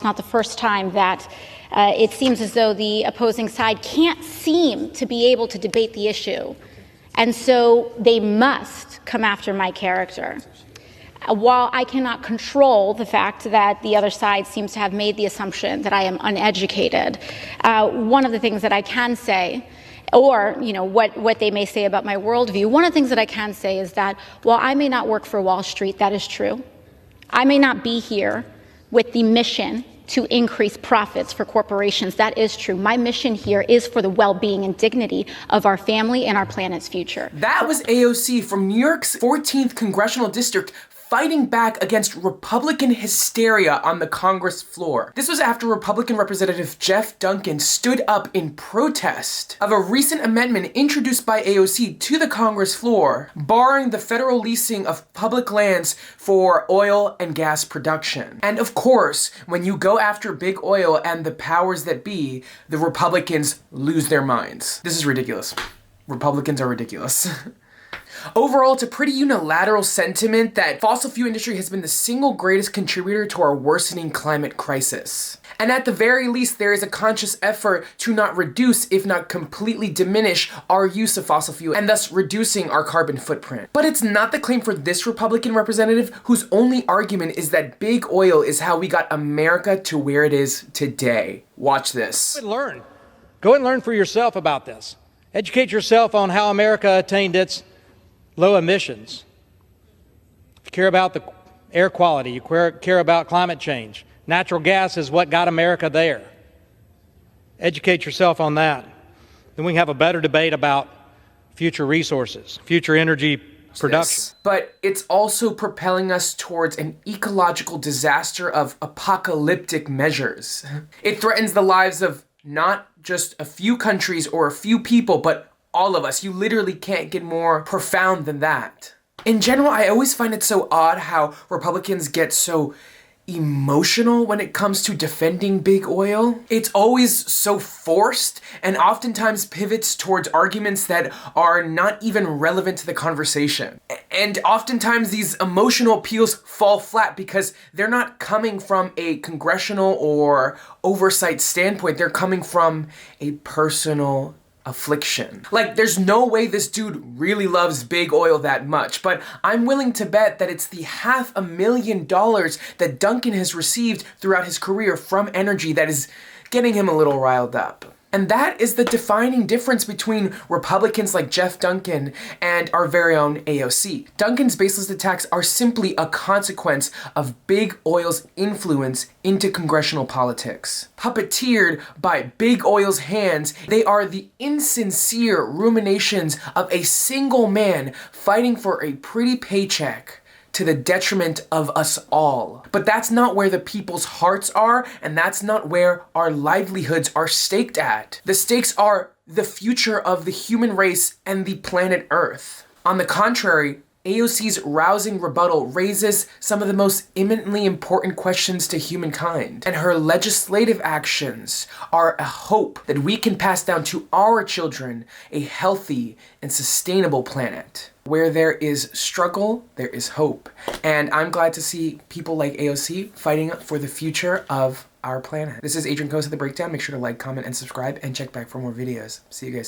Not the first time that it seems as though the opposing side can't seem to be able to debate the issue. And so they must come after my character. While I cannot control the fact that the other side seems to have made the assumption that I am uneducated, one of the things that I can say, or what they may say about my worldview, one of the things that I can say is that while I may not work for Wall Street, that is true. I may not be here with the mission to increase profits for corporations. That is true. My mission here is for the well-being and dignity of our family and our planet's future. That was AOC from New York's 14th Congressional District fighting back against Republican hysteria on the Congress floor. This was after Republican Representative Jeff Duncan stood up in protest of a recent amendment introduced by AOC to the Congress floor, barring the federal leasing of public lands for oil and gas production. And of course, when you go after big oil and the powers that be, the Republicans lose their minds. This is ridiculous. Republicans are ridiculous. Overall, it's a pretty unilateral sentiment that fossil fuel industry has been the single greatest contributor to our worsening climate crisis. And at the very least, there is a conscious effort to not reduce, if not completely diminish, our use of fossil fuel and thus reducing our carbon footprint. But it's not the claim for this Republican representative whose only argument is that big oil is how we got America to where it is today. Watch this. Go and learn for yourself about this. Educate yourself on how America attained its low emissions. You care about the air quality, you care about climate change. Natural gas is what got America there. Educate yourself on that. Then we can have a better debate about future resources, future energy production. But it's also propelling us towards an ecological disaster of apocalyptic measures. It threatens the lives of not just a few countries or a few people, but all of us. You literally can't get more profound than that. In general, I always find it so odd how Republicans get so emotional when it comes to defending big oil. It's always so forced and oftentimes pivots towards arguments that are not even relevant to the conversation. And oftentimes these emotional appeals fall flat because they're not coming from a congressional or oversight standpoint. They're coming from a personal affliction. Like, there's no way this dude really loves big oil that much, but I'm willing to bet that it's the $500,000 that Duncan has received throughout his career from energy that is getting him a little riled up. And that is the defining difference between Republicans like Jeff Duncan and our very own AOC. Duncan's baseless attacks are simply a consequence of big oil's influence into congressional politics. Puppeteered by big oil's hands, they are the insincere ruminations of a single man fighting for a pretty paycheck to the detriment of us all. But that's not where the people's hearts are, and that's not where our livelihoods are staked at. The stakes are the future of the human race and the planet Earth. On the contrary, AOC's rousing rebuttal raises some of the most imminently important questions to humankind, and her legislative actions are a hope that we can pass down to our children a healthy and sustainable planet. Where there is struggle, there is hope. And I'm glad to see people like AOC fighting for the future of our planet. This is Adrian Costa, The Breakdown. Make sure to like, comment, and subscribe, and check back for more videos. See you guys soon.